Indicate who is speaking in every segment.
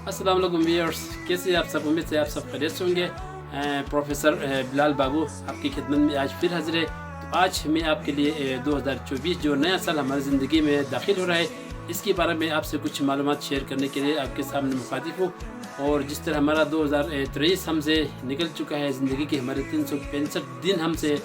Speaker 1: अस्सलाम वालेकुम व्यूअर्स, कैसे आप सब? उम्मीद से आप सब खैरियत से होंगे। प्रोफेसर बिलाल बाबू आपकी खिदमत में आज फिर हाजिर है। तो आज मैं आपके लिए 2024 जो नया साल हमारी ज़िंदगी में दाखिल हो रहा है, इसके बारे में आपसे कुछ मालूमात शेयर करने के लिए आपके सामने मुखातिब हूँ। और जिस तरह हमारा 2023 हमसे निकल चुका है, ज़िंदगी के हमारे 365 दिन हमसे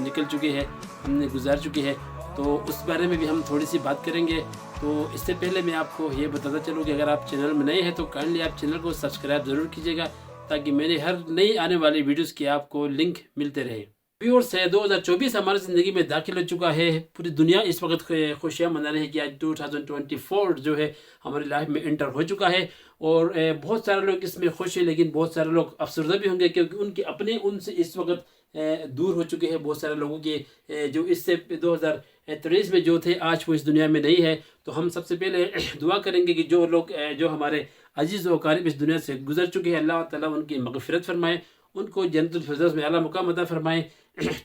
Speaker 1: निकल चुके हैं, हमने गुजार चुके हैं, तो उस बारे में भी हम थोड़ी सी बात करेंगे। तो इससे पहले मैं आपको ये बताता चलूँ कि अगर आप चैनल में नए हैं तो काइंडली आप चैनल को सब्सक्राइब ज़रूर कीजिएगा, ताकि मेरे हर नई आने वाली वीडियोस की आपको लिंक मिलते रहे। व्यूअर्स, 2024 हमारी ज़िंदगी में दाखिल हो चुका है। पूरी दुनिया इस वक्त खुशियाँ मना रही है कि आज 2024 जो है हमारी लाइफ में एंटर हो चुका है। और बहुत सारे लोग इसमें खुश हैं, लेकिन बहुत सारे लोग अफसरदा भी होंगे, क्योंकि उनके अपने उनसे इस वक्त दूर हो चुके हैं। बहुत सारे लोगों के जो इससे 2023 में जो थे, आज वो इस दुनिया में नहीं है। तो हम सबसे पहले दुआ करेंगे कि जो लोग जो हमारे अजीज़ व क़रीब इस दुनिया से गुजर चुके हैं, अल्लाह ताला उनकी मग़फ़िरत फरमाए, उनको जन्नतुल फ़िरदौस में आला मुक़ाम अता फरमाए।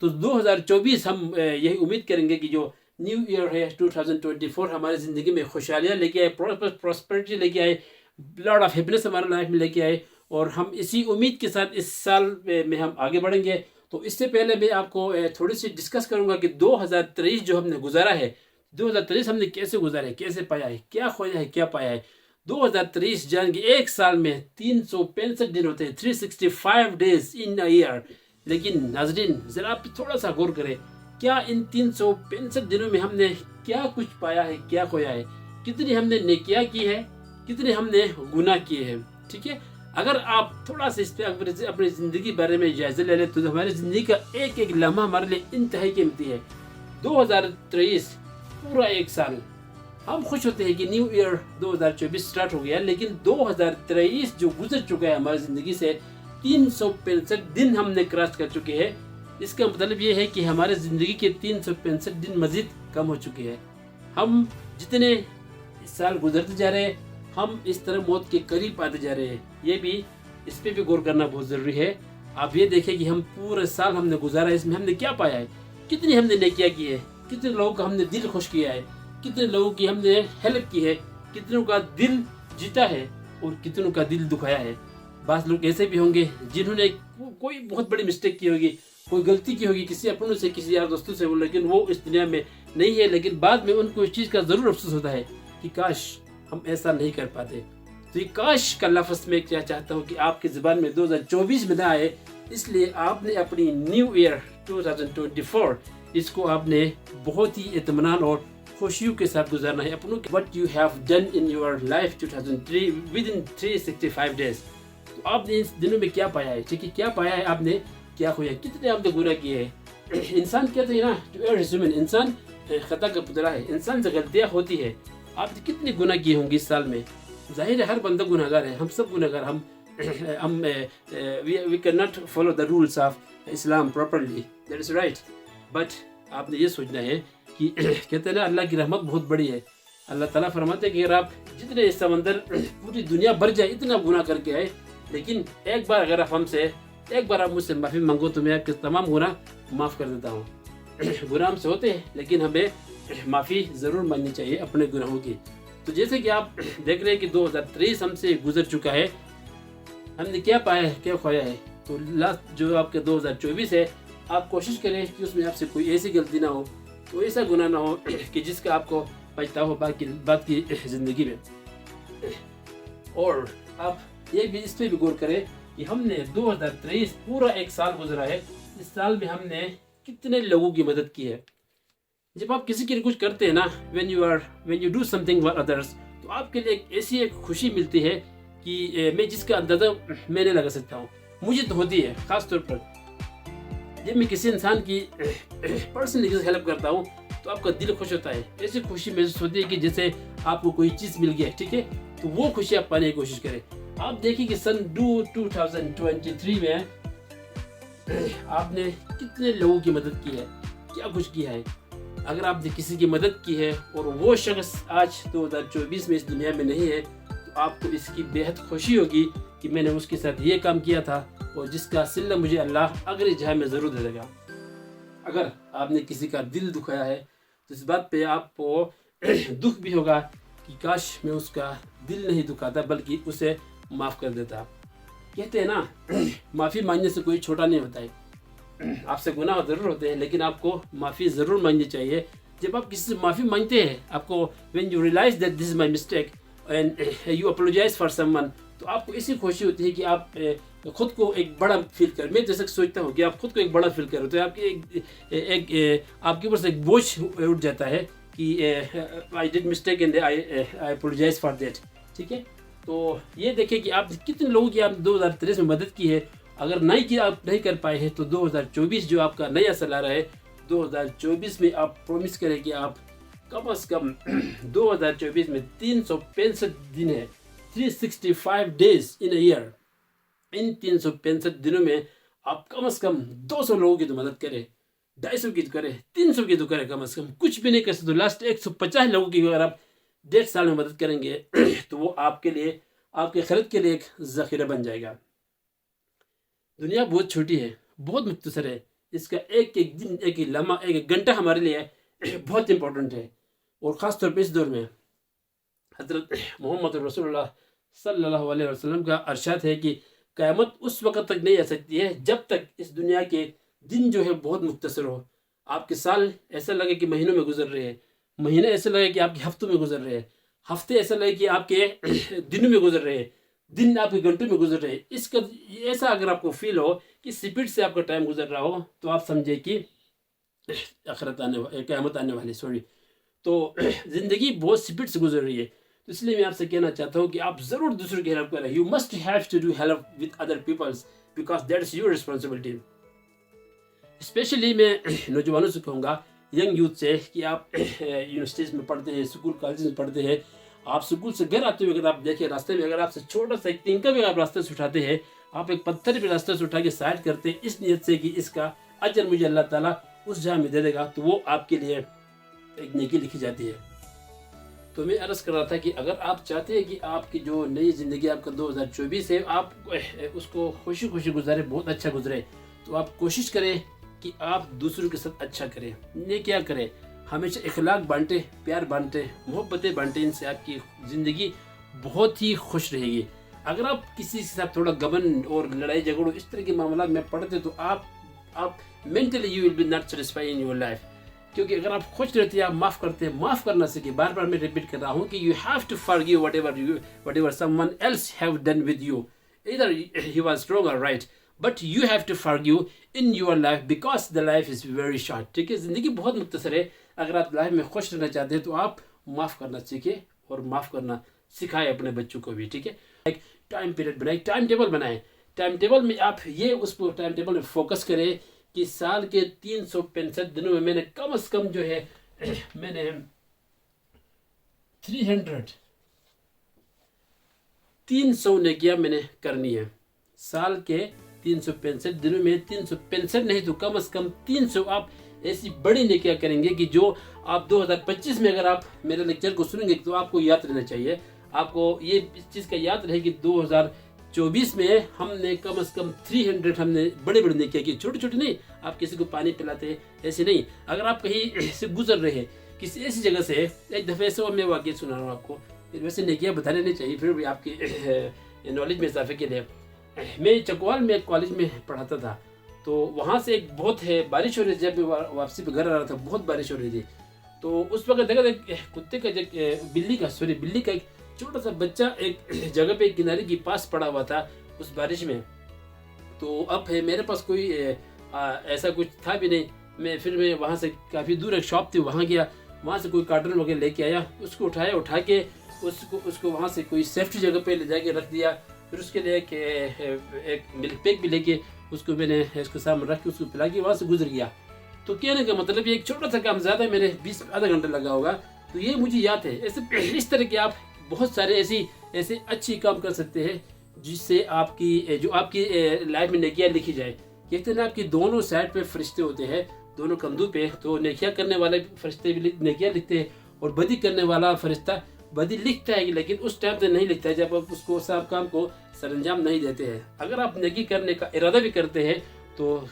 Speaker 1: तो 2024 हम यही उम्मीद करेंगे कि जो न्यू ईयर है 2024 हमारी ज़िंदगी में खुशहालियाँ लेके आए, प्रॉस्पेरिटी लेके आए, लॉट ऑफ हैप्पीनेस हमारे लाइफ में लेके आए। और हम इसी उम्मीद के साथ इस साल में हम आगे बढ़ेंगे। तो इससे पहले मैं आपको थोड़ी सी डिस्कस करूंगा कि 2023 जो हमने गुजारा है, 2023 हमने कैसे गुजारा है, कैसे पाया है, क्या खोया है, क्या पाया है। 2023 जान कि एक साल में 365 दिन होते हैं, 365 डेज इन अ ईयर। लेकिन नाजरीन, ज़रा आप थोड़ा सा गौर करें, क्या इन 365 दिनों में हमने क्या कुछ पाया है, क्या खोया है, कितनी हमने नेकियां की है, कितने हमने गुनाह किए हैं। ठीक है, अगर आप थोड़ा सा इस पर अपनी ज़िंदगी के बारे में जायज़ा ले लें तो हमारी ज़िंदगी का एक एक लम्हा हमारे लिए इंतहाई कीमती है। 2023 पूरा एक साल हम खुश होते हैं कि न्यू ईयर 2024 स्टार्ट हो गया, लेकिन 2023 जो गुजर चुका है हमारी ज़िंदगी से, 365 दिन हमने क्रॉस कर चुके हैं। इसका मतलब ये है कि हमारे ज़िंदगी के 365 दिन मज़ीद कम हो चुके हैं। हम जितने साल गुजरते जा रहे हैं, हम इस तरह मौत के करीब आते जा रहे हैं। ये भी, इस पे भी गौर करना बहुत ज़रूरी है। आप ये देखें कि हम पूरे साल हमने गुजारा है, इसमें हमने क्या पाया है, कितनी हमने नेकियां की है, कितने लोगों का हमने दिल खुश किया है, कितने लोगों की हमने हेल्प की है, कितनों का दिल जीता है और कितनों का दिल दुखाया है। बास लोग ऐसे भी होंगे जिन्होंने कोई बहुत बड़ी मिस्टेक की होगी, कोई गलती की होगी किसी अपनों से, किसी यार दोस्तों से, लेकिन वो इस दुनिया में नहीं है। लेकिन बाद में उनको इस चीज़ का ज़रूर अफसोस होता है कि काश हम ऐसा नहीं कर पाते। तो ये काश का लफ्ज़ में क्या चाहता हूँ कि आपकी ज़बान में 2024 में ना आए, इसलिए आपने अपनी न्यू ईयर 2024 इसको आपने बहुत ही इत्मीनान और खुशियों के साथ गुजारना है। अपनों what you have done in your life 2003 with in 365 days. तो आपने इस दिनों में क्या पाया है, ठीक है, क्या पाया है आपने, क्या खोया, कितने आपने गुनाह किए हैं। इंसान कहते हैं ना, टू एवरी ह्यूमन, इंसान खता का पुतला है, इंसान से गलतियाँ होती है। आपने कितने गुनाह किए होंगे इस साल में। जाहिर है हर बंदा गुनहगार है, हम सब गुनहगार। हम we can not follow the rules of Islam properly, that is right. But आपने ये सोचना है कि कहते हैं ना, अल्लाह की रहमत बहुत बड़ी है। अल्लाह ताला फरमाते हैं कि अगर आप जितने समंदर पूरी दुनिया भर जाए इतना गुनाह करके आए, लेकिन एक बार अगर आप मुझसे माफ़ी मांगो तो मैं आपके तमाम गुनाह माफ़ कर देता हूँ। गुनाह हमसे होते हैं, लेकिन हमें माफ़ी ज़रूर मांगनी चाहिए अपने गुनाहों की। तो जैसे कि आप देख रहे हैं कि 2023 हमसे गुजर चुका है, हमने क्या पाया है, क्या खोया है। तो लास्ट जो आपके 2024 है, आप कोशिश करें कि उसमें आपसे कोई ऐसी गलती ना हो, कोई ऐसा गुनाह ना हो कि जिसका आपको पछतावा हो बात की ज़िंदगी में। और आप ये भी इस पर भी गौर करें कि हमने 2023 पूरा एक साल गुजरा है, इस साल में हमने कितने लोगों की मदद की है। जब आप किसी के लिए कुछ करते हैं ना, when you do something for others, तो आपके लिए एक खुशी मिलती है कि मैं जिसका अंदाज़ा मैं नहीं लगा सकता हूँ, मुझे तो होती है। ख़ास तौर पर जब मैं किसी इंसान की पर्सनली हेल्प करता हूँ तो आपका दिल खुश होता है। ऐसी खुशी महसूस होती है कि जैसे आपको कोई चीज़ मिल गया है, ठीक है। तो वो खुशी आप पाने की कोशिश करें। आप देखिए कि सन 2023 में आपने कितने लोगों की मदद की है, क्या कुछ किया है। अगर आपने किसी की मदद की है और वो शख्स आज 2024 में इस दुनिया में नहीं है, तो आपको इसकी बेहद खुशी होगी कि मैंने उसके साथ ये काम किया था और जिसका सिला मुझे अल्लाह अगली जहाँ में ज़रूर दे देगा। अगर आपने किसी का दिल दुखाया है तो इस बात पे आपको दुख भी होगा कि काश मैं उसका दिल नहीं दुखाता बल्कि उसे माफ़ कर देता। कहते हैं ना माफ़ी मांगने से कोई छोटा नहीं होता है। आपसे गुनाह ज़रूर होते हैं लेकिन आपको माफ़ी ज़रूर मांगनी चाहिए। जब आप किसी से माफ़ी मांगते हैं, आपको when you realise that this is my mistake and you apologise for someone, तो आपको इसी खुशी होती है कि आप खुद को एक बड़ा फील कर। मैं जैसे सोचता हूँ कि आप खुद को एक बड़ा फील करो तो आपकी आपके ऊपर से एक बोझ उठ जाता है कि I did mistake and I apologise for that. ठीक है, तो ये देखें कि आप कितने लोगों की आप 2023 में मदद की है। अगर नहीं की आप नहीं कर पाए हैं तो 2024 जो आपका नया साल आ रहा है, 2024 में आप प्रॉमिस करें कि आप कम से कम 2024 में 365 दिन है, 365 डेज इन अ ईयर। इन 365 दिनों में आप कम से कम 200 लोगों की तो मदद करें, 250 की तो करें, 300 की तो करें, कम से कम कुछ भी नहीं कर सकते तो लास्ट 150 लोगों की अगर आप 1.5 साल में मदद करेंगे तो वो आपके लिए, आपके खर्च के लिए एक ज़ख़ीरा बन जाएगा। दुनिया बहुत छोटी है, बहुत मुख्तसर है, इसका एक एक दिन, एक एक लम्हा, एक एक घंटा हमारे लिए बहुत इंपॉर्टेंट है। और ख़ास तौर पर इस दौर में हज़रत मोहम्मद रसूलुल्लाह सल्लल्लाहु अलैहि वसल्लम का इरशाद है कि क़यामत उस वक़्त तक नहीं आ सकती है जब तक इस दुनिया के दिन जो है बहुत मुख्तसर हो। आपके साल ऐसा लगे कि महीनों में गुजर रहे हैं, महीने ऐसे लगे कि आपके हफ्तों में गुजर रहे हैं, हफ्ते ऐसा लगे कि आपके दिनों में गुजर रहे हैं, दिन आपके घंटों में गुजर रहे हैं। इसका ऐसा अगर आपको फील हो कि स्पीड से आपका टाइम गुजर रहा हो तो आप समझे कि क़यामत आने वाली, तो ज़िंदगी बहुत स्पीड से गुजर रही है। तो इसलिए मैं आपसे कहना चाहता हूँ कि आप ज़रूर दूसरों की हेल्प करें। You must have to do help with other peoples because that is your responsibility. Specially मैं नौजवानों से कहूँगा, यंग यूथ से, कि आप यूनिवर्सिटीज़ में पढ़ते हैं, स्कूल कॉलेज में पढ़ते हैं, आप स्कूल से घर आते हुए अगर आप देखें रास्ते में अगर आपसे छोटा सा एक तिनका भी आप रास्ते से उठाते हैं, आप एक पत्थर भी रास्ते से उठा के साइड करते हैं इस नियत से कि इसका अजर मुझे अल्लाह ताला उस जगह में दे देगा, तो वो आपके लिए एक नेकी लिखी जाती है। तो मैं अर्ज़ कर रहा था कि अगर आप चाहते हैं कि आपकी जो नई ज़िंदगी आपका 2024 है आप उसको खुशी खुशी गुजारे, बहुत अच्छा गुजरे, तो आप कोशिश करें कि आप दूसरों के साथ अच्छा करें, नेकियां करें, हमेशा इखलाक बांटे, प्यार बांटे, मोहब्बतें बांटे। इनसे आपकी ज़िंदगी बहुत ही खुश रहेगी। अगर आप किसी के साथ थोड़ा गबन और लड़ाई झगड़ो इस तरह के मामला में पड़ते तो आप mentally you will be not satisfied in your life. क्योंकि अगर आप खुश रहते हैं, आप माफ़ करते हैं, माफ़ करना सीखे। बार बार मैं रिपीट कर रहा हूँ कि you have to forgive whatever someone else have done with you, either he was wrong और right, but you have to forgive in your life because the life is very short. ठीक है, ज़िंदगी बहुत मुख्तसर है। अगर आप लाइफ में खुश रहना चाहते हैं तो आप माफ़ करना सीखें और माफ़ करना सिखाएं अपने बच्चों को भी। ठीक है, एक टाइम पीरियड बनाए, टाइम टेबल बनाएं। टाइम टेबल में आप ये उस टाइम टेबल में फोकस करें कि साल के 365 दिनों में मैंने कम से कम जो है मैंने 300 नेकियां मैंने करनी है। साल के 365 दिनों में 365 नहीं तो कम से कम 300 आप ऐसी बड़ी नेकियां करेंगे कि जो आप 2025 में अगर आप मेरे लेक्चर को सुनेंगे तो आपको याद रहना चाहिए। आपको ये इस चीज़ का याद रहे कि 2024 में हमने कम से कम 300 हमने बड़े बड़े नेकियां की, छोटी छोटी नहीं। आप किसी को पानी पिलाते हैं ऐसे नहीं। अगर आप कहीं से गुजर रहे हैं किसी ऐसी जगह से, एक दफ़े ऐसे मैं वाक़या सुना रहा हूँ आपको, वैसे नेकियां बताने नहीं चाहिए फिर भी आपकी नॉलेज में इजाफे के लिए। मैं चकवाल में एक कॉलेज में पढ़ाता था, तो वहाँ से एक बहुत है बारिश हो रही थी। जब मैं वापसी पे घर आ रहा था बहुत बारिश हो रही थी, तो उस वक्त देखा कुत्ते का बिल्ली का एक छोटा सा बच्चा एक जगह पे किनारे के पास पड़ा हुआ था उस बारिश में। तो अब है मेरे पास कोई ऐसा कुछ था भी नहीं। मैं वहाँ से काफ़ी दूर एक शॉप थी, वहाँ गया, वहाँ से कोई कार्टून वगैरह लेके आया, उसको उठा के उसको वहाँ से कोई सेफ्टी जगह पे ले जाके रख दिया। फिर उसके लिए एक मिल्क पैक भी लेके उसको मैंने इसके सामने रख के उसको पिला के वहाँ से गुजर गया। तो कहने का मतलब ये एक छोटा सा काम, ज़्यादा मेरे 20 आधा घंटा लगा होगा, तो ये मुझे याद है। ऐसे इस तरह के आप बहुत सारे ऐसे अच्छी काम कर सकते हैं जिससे आपकी लाइफ में नेकियां लिखी जाए। कहते हैं ना आपकी दोनों साइड पे फरिश्ते होते हैं, दोनों कंधों पे, तो नेकियां करने वाले फरिश्ते भी नेकियां लिखते हैं और बदी करने वाला फरिश्ता बदी लिखता है, लेकिन उस टाइम पे नहीं लिखता है जब आप उसको सब काम को सरंजाम नहीं देते हैं। अगर आप नेकी करने का इरादा भी करते हैं तो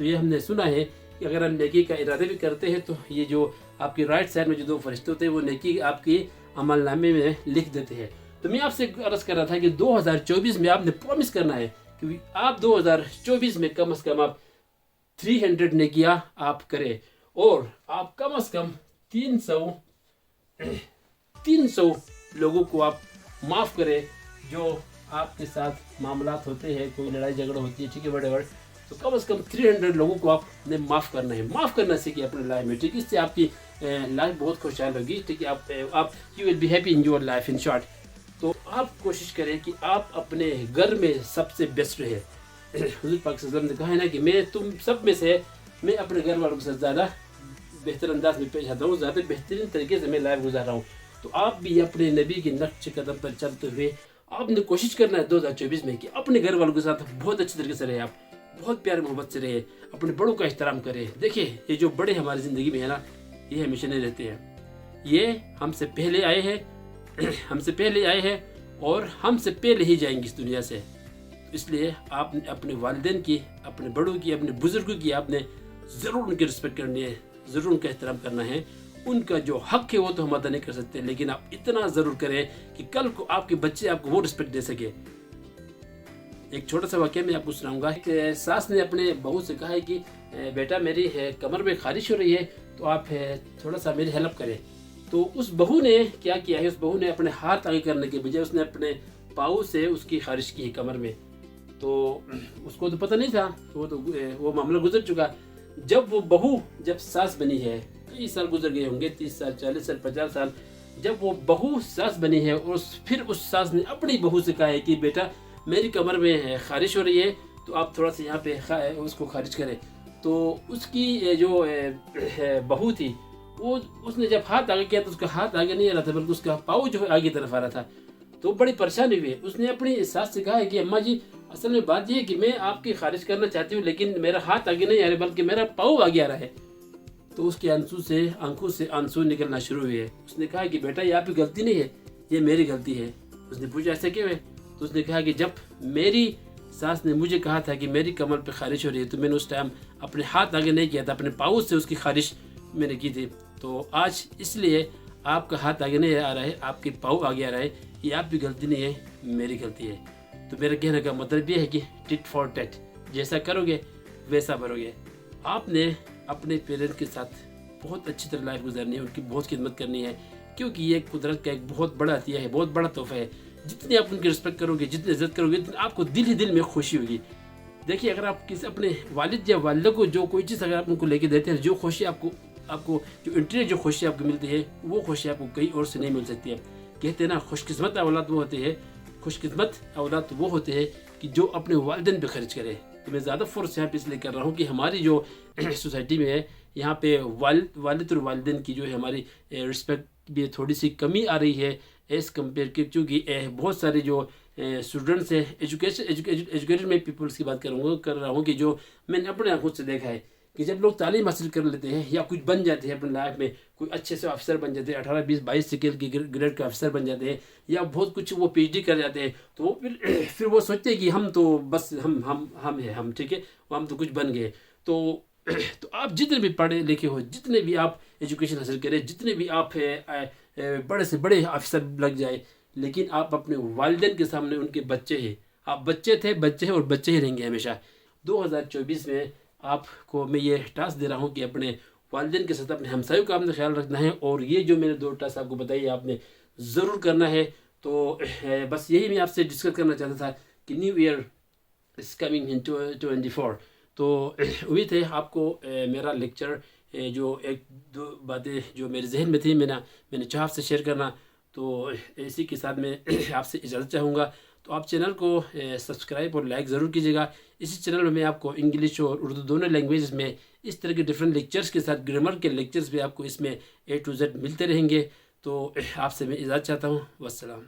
Speaker 1: ये हमने सुना है कि अगर आप नेकी का इरादा भी करते हैं तो ये जो आपकी राइट साइड में जो दो फरिश्ते होते हैं वो नेकी आपकी अमलनामे में लिख देते हैं। تو میں آپ سے عرض کر رہا تھا کہ 2024 میں آپ نے پرومس کرنا ہے کہ آپ 2024 میں کم از کم آپ 300 نیکیاں آپ کریں اور آپ کم از کم 300 لوگوں کو آپ معاف کریں جو آپ کے ساتھ معاملات ہوتے ہیں, کوئی لڑائی جھگڑا ہوتی ہے, ٹھیک ہے, وٹ ایور. تو کم از کم 300 لوگوں کو آپ نے معاف کرنا ہے, معاف کرنا سیکھیے اپنے لائف میں, ٹھیک ہے. اس سے آپ کی لائف بہت خوشحال ہوگی, ٹھیک ہے. آپ you will be happy in your life in short. تو آپ کوشش کریں کہ آپ اپنے گھر میں سب سے بیسٹ رہے. حضور پاک صلی اللہ علیہ وسلم نے کہا ہے نا کہ میں تم سب میں سے میں اپنے گھر والوں کے ساتھ زیادہ بہتر انداز میں پیش آتا ہوں, زیادہ بہترین طریقے سے میں لائف گزار رہا ہوں. تو آپ بھی اپنے نبی کے نقش قدم پر چلتے ہوئے آپ نے کوشش کرنا ہے 2024 میں کہ اپنے گھر والوں کے ساتھ بہت اچھی طریقے سے رہے, آپ بہت پیار محبت سے رہے, اپنے بڑوں کا احترام کرے. دیکھیں یہ جو بڑے ہماری زندگی میں ہے نا, یہ ہمیشہ نہیں رہتے ہیں, یہ ہم سے پہلے آئے ہیں اور ہم سے پہلے ہی جائیں گے اس دنیا سے. اس لیے آپ نے اپنے والدین کی, اپنے بڑوں کی, اپنے بزرگوں کی آپ نے ضرور ان کی رسپیکٹ کرنی ہے, ضرور ان کا احترام کرنا ہے. ان کا جو حق ہے وہ تو ہم ادا نہیں کر سکتے, لیکن آپ اتنا ضرور کریں کہ کل کو آپ کے بچے آپ کو وہ رسپیکٹ دے سکے. ایک چھوٹا سا واقعہ میں آپ کو سناؤں گا. ایک ساس نے اپنے بہو سے کہا ہے کہ بیٹا میری کمر میں خارش ہو رہی ہے تو آپ تھوڑا سا میری ہیلپ کریں. تو اس بہو نے کیا کیا ہے, اس بہو نے اپنے ہاتھ آگے کرنے کے بجائے اس نے اپنے پاؤں سے اس کی خارش کی ہے کمر میں. تو اس کو تو پتہ نہیں تھا, وہ معاملہ گزر چکا. جب ساس بنی ہے, کئی سال گزر گئے ہوں گے, 30 سال 40 سال 50 سال, جب وہ بہو ساس بنی ہے اور پھر اس ساس نے اپنی بہو سے کہا ہے کہ بیٹا میری کمر میں خارش ہو رہی ہے تو آپ تھوڑا سا یہاں پہ اس کو خارج کریں. تو اس کی جو بہو تھی وہ اس نے جب ہاتھ آگے کیا تو اس کا ہاتھ آگے نہیں آ رہا تھا بلکہ اس کا پاؤں جو ہے آگے طرف آ رہا تھا. تو بڑی پریشانی ہوئی. اس نے اپنی ساس سے کہا ہے کہ اماں جی اصل میں بات یہ ہے کہ میں آپ کی خارج کرنا چاہتی ہوں لیکن میرا ہاتھ آگے نہیں آ رہا بلکہ میرا پاؤں آگے آ رہا ہے. تو اس کے آنکھوں سے آنسو نکلنا شروع ہوئے. اس نے کہا کہ بیٹا یہ آپ کی غلطی نہیں ہے, یہ میری غلطی ہے. اس نے پوچھا ایسا کیوں ہے؟ تو اس نے کہا کہ جب میری ساس نے مجھے کہا تھا کہ میری کمر پہ خارش ہو رہی ہے تو میں نے اس ٹائم اپنے ہاتھ آگے نہیں کیا تھا, اپنے پاؤں سے اس کی خارش میں نے کی تھی. تو آج اس لیے آپ کا ہاتھ آگے نہیں آ رہا ہے, آپ کے پاؤں آگے آ رہا ہے. یہ آپ کی غلطی نہیں ہے, میری غلطی ہے. تو میرے کہنے کا مطلب یہ ہے کہ ٹٹ فار ٹٹ, جیسا کرو گے ویسا بھرو گے. آپ نے اپنے پیرنٹ کے ساتھ بہت اچھی طرح لائف گزارنی ہے, ان کی بہت خدمت کرنی ہے, کیونکہ یہ قدرت کا ایک بہت بڑا عطیہ ہے, بہت بڑا تحفہ ہے. جتنی آپ ان کی رسپیکٹ کرو گے, جتنی عزت کرو گے, آپ کو دل ہی دل میں خوشی ہوگی. دیکھیے اگر آپ کسی اپنے والد یا والدہ کو جو کوئی چیز اگر آپ ان کو لے کے دیتے ہیں, جو خوشی آپ کو جو انٹرنیٹ جو خوشی آپ کو ملتی ہے وہ خوشی آپ کو کہیں اور سے نہیں مل سکتی ہے. کہتے ہیں نا خوش قسمت اولاد وہ ہوتے ہیں کہ جو اپنے والدین پہ خرچ کرے. تو میں زیادہ فورس یہاں پہ اس لیے کر رہا ہوں کہ ہماری جو سوسائٹی میں ہے یہاں پہ والد اور والدین کی جو ہے ہماری رسپیکٹ بھی تھوڑی سی کمی آ رہی ہے ایز کمپیئر کے, چونکہ بہت سارے جو اسٹوڈنٹس ہیں ایجوکیٹڈ میں پیپلس کی بات کر رہا ہوں کہ جو میں نے اپنے آنکھوں سے دیکھا ہے کہ جب لوگ تعلیم حاصل کر لیتے ہیں یا کچھ بن جاتے ہیں اپنے لائف میں, کوئی اچھے سے آفیسر بن جاتے ہیں, 18 20 22 سکیل کی گریڈ کا آفیسر بن جاتے ہیں یا بہت کچھ وہ PhD کر جاتے ہیں, تو وہ پھر وہ سوچتے ہیں کہ ہم تو بس ہم ہیں, ہم ٹھیک ہے, ہم تو کچھ بن گئے. تو آپ جتنے بھی پڑھے لکھے ہو, جتنے بھی آپ ایجوکیشن حاصل کریں, جتنے بھی آپ بڑے سے بڑے آفیسر لگ جائے, لیکن آپ اپنے والدین کے سامنے ان کے بچے ہیں. آپ بچے تھے, بچے ہیں اور بچے ہی رہیں گے ہمیشہ. 2024 میں آپ کو میں یہ ٹاسک دے رہا ہوں کہ اپنے والدین کے ساتھ اپنے ہمسایوں کا آپ نے خیال رکھنا ہے, اور یہ جو میں نے 2 ٹاسک آپ کو بتائی آپ نے ضرور کرنا ہے. تو بس یہی میں آپ سے ڈسکس کرنا چاہتا تھا کہ new year is coming in 2024. تو امید ہے آپ کو میرا لیکچر جو 1-2 باتیں جو میرے ذہن میں تھی میں نے چاہا آپ سے شیئر کرنا. تو اسی کے ساتھ میں آپ سے اجازت چاہوں گا. تو آپ چینل کو سبسکرائب اور لائک ضرور کیجیے گا. اسی چینل میں آپ کو انگلش اور اردو دونوں لینگویجز میں اس طرح کے ڈفرینٹ لیکچرز کے ساتھ گرامر کے لیکچرز بھی آپ کو اس میں A to Z ملتے رہیں گے. تو آپ سے میں اجازت چاہتا ہوں. والسلام.